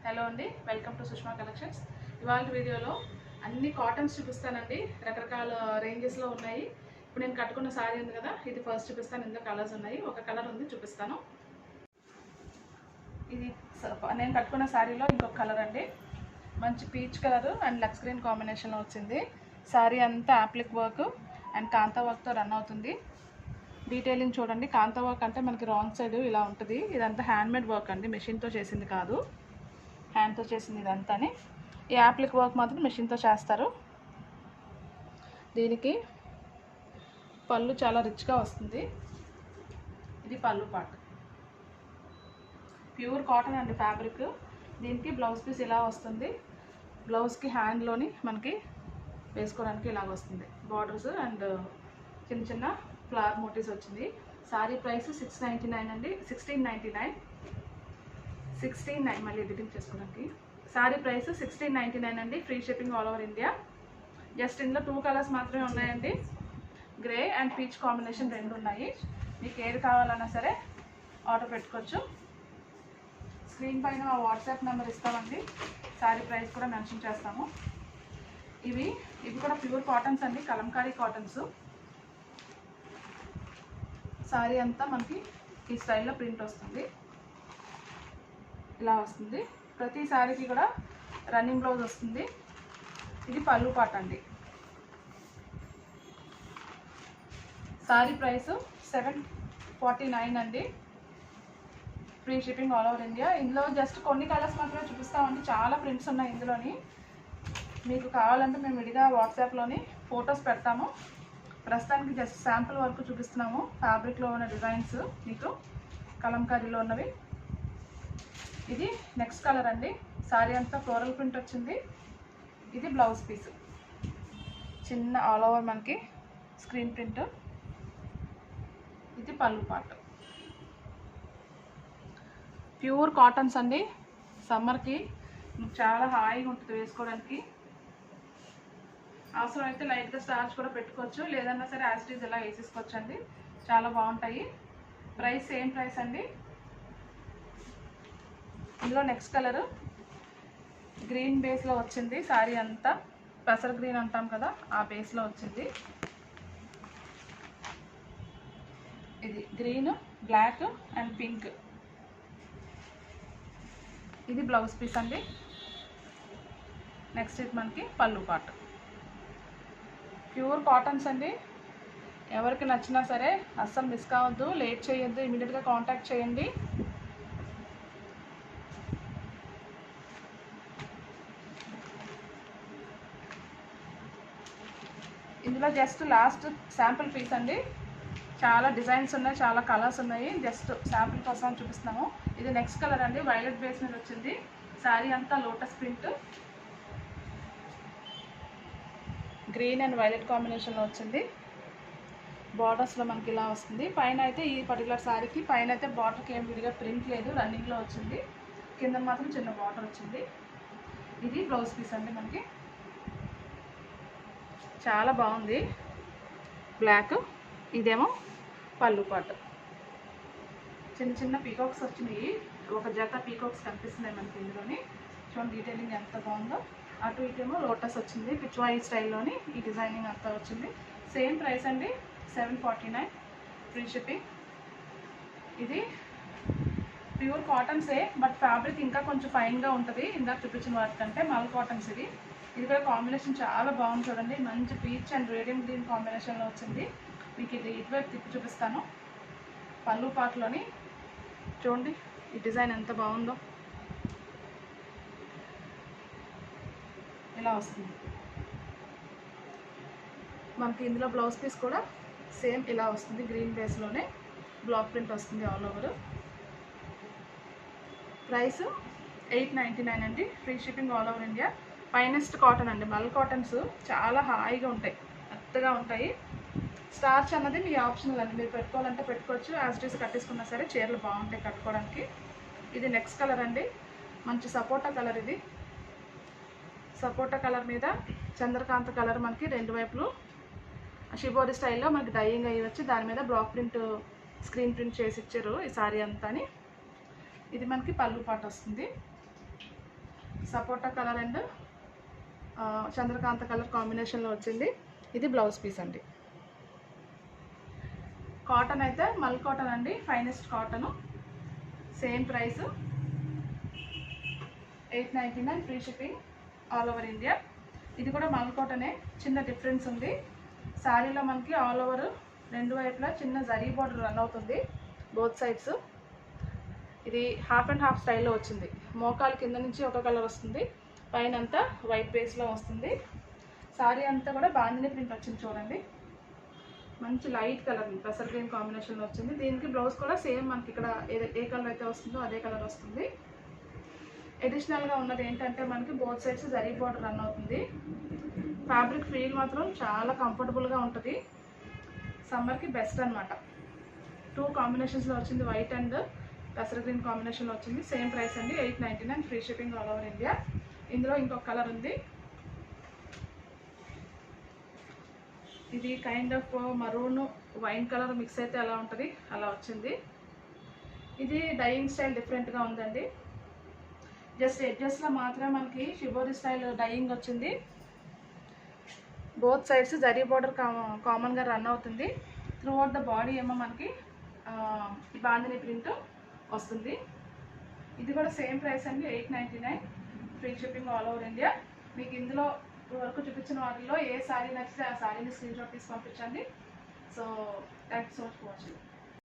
Hello అండి, welcome to Sushma collections. ఇవాళ వీడియోలో అన్ని కాటన్స్ చూపిస్తానండి. రకరకాల రేంజెస్లో ఉన్నాయి. ఇప్పుడు నేను కట్టుకున్న సారీ ఉంది కదా, ఇది ఫస్ట్ చూపిస్తాను. ఇందులో కలర్స్ ఉన్నాయి. ఒక కలర్ ఉంది, చూపిస్తాను. ఇది నేను కట్టుకున్న సారీలో ఇంకొక కలర్ అండి. మంచి పీచ్ కలర్ అండ్ లక్స్ గ్రీన్ కాంబినేషన్లో వచ్చింది. సారీ అంతా యాప్లిక్ వర్క్ అండ్ కాంతా వర్క్తో రన్ అవుతుంది. డీటెయిలింగ్ చూడండి. కాంతా వర్క్ అంటే మనకి రాంగ్ సైడ్ ఇలా ఉంటుంది. ఇదంతా హ్యాండ్మేడ్ వర్క్ అండి, మెషిన్తో చేసింది కాదు, హ్యాండ్తో చేసింది ఇదంతాని. ఈ యాప్లిక్ వర్క్ మాత్రం మెషిన్తో చేస్తారు. దీనికి పళ్ళు చాలా రిచ్గా వస్తుంది. ఇది పళ్ళు పార్ట్, ప్యూర్ కాటన్ అండి ఫ్యాబ్రిక్. దీనికి బ్లౌజ్ పీస్ ఇలా వస్తుంది. బ్లౌజ్కి హ్యాండ్లోని మనకి వేసుకోవడానికి ఇలాగ వస్తుంది. బార్డర్స్ అండ్ చిన్న చిన్న ఫ్లవర్ మోటివ్స్ వచ్చింది. సారీ ప్రైస్ 699 అండి. 1699 మళ్ళీ ఎడిటింగ్ చేసుకోవడానికి. సారీ ప్రైస్ 1699 అండి. Free shipping all over India. Just ఇందులో 2 కలర్స్ మాత్రమే ఉన్నాయండి. గ్రే అండ్ పీచ్ కాంబినేషన్ 2 ఉన్నాయి. మీకు ఏది కావాలన్నా సరే ఆర్డర్ పెట్టుకోవచ్చు. స్క్రీన్ పైన మా వాట్సాప్ నెంబర్ ఇస్తామండి. సారీ ప్రైస్ కూడా మెన్షన్ చేస్తాము. ఇవి కూడా ప్యూర్ కాటన్స్ అండి, కలంకారీ కాటన్స్. సారీ అంతా మనకి ఈ స్టైల్లో ప్రింట్ వస్తుంది, ఇలా వస్తుంది. ప్రతి సారీకి కూడా రన్నింగ్ బ్లౌజ్ వస్తుంది. ఇది పళ్ళు పార్ట్ అండి. సారీ ప్రైస్ 749 అండి. Free shipping all over India. ఇందులో జస్ట్ కొన్ని కలర్స్ మాత్రమే చూపిస్తామండి. చాలా ప్రింట్స్ ఉన్నాయి ఇందులోని. మీకు కావాలంటే మేము విడిగా వాట్సాప్లోని ఫొటోస్ పెడతాము. ప్రస్తుతానికి జస్ట్ శాంపుల్ వరకు చూపిస్తున్నాము. ఫ్యాబ్రిక్లో ఉన్న డిజైన్స్ మీకు కలంకారీలో ఉన్నవి. ఇది నెక్స్ట్ కలర్ అండి. సారీ అంతా ఫ్లోరల్ ప్రింట్ వచ్చింది. ఇది బ్లౌజ్ పీస్, చిన్న ఆల్ ఓవర్ మనకి స్క్రీన్ ప్రింట్. ఇది పళ్ళు పార్ట్. ప్యూర్ కాటన్స్ అండి. సమ్మర్కి చాలా హాయిగా ఉంటుంది వేసుకోవడానికి. అవసరం అయితే లైట్గా స్టార్చ్ కూడా పెట్టుకోవచ్చు, లేదన్నా సరే యాజ్ ఇట్ ఈజ్ ఇలా వేసేసుకోవచ్చు అండి. చాలా బాగుంటాయి. ప్రైస్ సేమ్ ప్రైస్ అండి. ఇందులో నెక్స్ట్ కలర్ గ్రీన్ బేస్లో వచ్చింది. సారీ అంతా పెసర్ గ్రీన్ అంటాం కదా, ఆ బేస్లో వచ్చింది. ఇది గ్రీన్, బ్లాక్ అండ్ పింక్. ఇది బ్లౌజ్ పీస్ అండి. నెక్స్ట్ ఇది మనకి పళ్ళు పార్ట్. ప్యూర్ కాటన్స్ అండి. ఎవరికి నచ్చినా సరే అస్సలు మిస్ కావద్దు, లేట్ చేయొద్దు, ఇమీడియట్గా కాంటాక్ట్ చేయండి. ఇందులో జస్ట్ లాస్ట్ శాంపుల్ పీస్ అండి. చాలా డిజైన్స్ ఉన్నాయి, చాలా కలర్స్ ఉన్నాయి. జస్ట్ శాంపుల్ కోసం చూపిస్తున్నాము. ఇది నెక్స్ట్ కలర్ అండి. వైలెట్ బేస్ మీద వచ్చింది. శారీ అంతా lotus print, green and violet కాంబినేషన్లో వచ్చింది. బార్డర్స్లో మనకి ఇలా వస్తుంది. పైన అయితే ఈ పర్టికులర్ శారీకి పైన అయితే బార్డర్కి ఏం విడిగా ప్రింట్ లేదు, రన్నింగ్లో వచ్చింది. కింద మాత్రం చిన్న బార్డర్ వచ్చింది. ఇది బ్లౌజ్ పీస్ అండి మనకి. చాలా బాగుంది, బ్లాక్. ఇదేమో పళ్ళు పార్ట్. చిన్న చిన్న పీకాక్స్ వచ్చినాయి. ఒక జత పీకాక్స్ కనిపిస్తున్నాయి మనకి ఇందులోని. చూడండి డీటెయిలింగ్ ఎంత బాగుందో. అటు ఇటేమో లోటస్ వచ్చింది, పిచ్వాయి స్టైల్లోని ఈ డిజైనింగ్ అంతా వచ్చింది. సేమ్ ప్రైస్ అండి, 749 ఫ్రీ షిప్పింగ్. ఇది ప్యూర్ కాటన్సే, బట్ ఫ్యాబ్రిక్ ఇంకా కొంచెం ఫైన్గా ఉంటుంది ఇందాక చూపించిన వాటికంటే. మల్ కాటన్స్ ఇది. ఇది కూడా కాంబినేషన్ చాలా బాగుంది చూడండి. మంచి పీచ్ అండ్ రేడియం గ్రీన్ కాంబినేషన్లో వచ్చింది. మీకు ఇది ఇటువైపు తిప్పి చూపిస్తాను. పళ్ళు పార్ట్లోని చూడండి ఈ డిజైన్ ఎంత బాగుందో. ఇలా వస్తుంది మనకి. ఇందులో బ్లౌజ్ పీస్ కూడా సేమ్ ఇలా వస్తుంది. గ్రీన్ బేస్లోనే బ్లాక్ ప్రింట్ వస్తుంది ఆల్ ఓవర్. ప్రైస్ 899 అండి. Free shipping all over India. Finest cotton అండి. మల్ కాటన్స్ చాలా హాయిగా ఉంటాయి, మెత్తగా ఉంటాయి. స్టార్చ్ అన్నది మీ ఆప్షనల్ అండి. మీరు పెట్టుకోవాలంటే పెట్టుకోవచ్చు, యాజ్ ఇట్ ఈస్ కట్టేసుకున్నా సరే చీరలు బాగుంటాయి కట్టుకోవడానికి. ఇది నెక్స్ట్ కలర్ అండి. మంచి సపోటా కలర్. ఇది సపోటా కలర్ మీద చంద్రకాంత కలర్ మనకి రెండు వైపులు షిబోరి స్టైల్లో మనకి డైయింగ్ అయ్యి వచ్చి దాని మీద బ్లాక్ ప్రింట్ స్క్రీన్ ప్రింట్ చేసి ఇచ్చారు ఈ సారీ అంతాని. ఇది మనకి పళ్ళు పాట వస్తుంది. సపోటా కలర్ అండ్ చంద్రకాంత కలర్ కాంబినేషన్లో వచ్చింది. ఇది బ్లౌజ్ పీస్ అండి. కాటన్ అయితే మల్ కాటన్ అండి, finest cotton. Same price 899 free shipping all over India. ఇది కూడా మల్ కాటనే, చిన్న డిఫరెన్స్ ఉంది. శారీలో మనకి ఆల్ ఓవర్ రెండు వైపులా చిన్న జరీ బార్డర్ రన్ అవుతుంది బోత్ సైడ్స్. ఇది హాఫ్ అండ్ హాఫ్ స్టైల్లో వచ్చింది. మోకాలు కింద నుంచి ఒక కలర్ వస్తుంది, పైన అంతా వైట్ బేస్లో వస్తుంది. శారీ అంతా కూడా బాందిని ప్రింట్ వచ్చింది చూడండి. మంచి లైట్ కలర్ పెసర్ గ్రీన్ కాంబినేషన్లో వచ్చింది. దీనికి బ్లౌజ్ కూడా సేమ్ మనకి ఇక్కడ ఏ కలర్ అయితే వస్తుందో అదే కలర్ వస్తుంది. అడిషనల్గా ఉన్నది ఏంటంటే మనకి both sides zari border run అవుతుంది. ఫ్యాబ్రిక్ ఫీల్ మాత్రం చాలా కంఫర్టబుల్గా ఉంటుంది. సమ్మర్కి బెస్ట్ అనమాట. 2 కాంబినేషన్స్లో వచ్చింది, వైట్ అండ్ పెసర్ గ్రీన్ కాంబినేషన్లో వచ్చింది. సేమ్ ప్రైస్ అండి, 899 free shipping all over India. ఇందులో ఇంకొక కలర్ ఉంది. ఇది kind of maroon wine colour mix అయితే ఎలా ఉంటుంది అలా వచ్చింది. ఇది డైయింగ్ స్టైల్ డిఫరెంట్గా ఉందండి. జస్ట్ ఎడ్జెస్లో మాత్రమే మనకి షిబోరి స్టైల్ డైయింగ్ వచ్చింది. బోత్ సైడ్స్ జరీ బార్డర్ కామన్గా రన్ అవుతుంది. త్రూ అవుట్ ద బాడీ ఏమో మనకి బాందిని ప్రింట్ వస్తుంది. ఇది కూడా సేమ్ ప్రైస్ అండి, 899 free shipping all over India. మీకు ఇందులో వరకు చూపించిన వాటిల్లో ఏ శారీ నచ్చితే ఆ శారీని స్క్రీన్ షాట్ తీసి పంపించండి. So thank you so much for watching.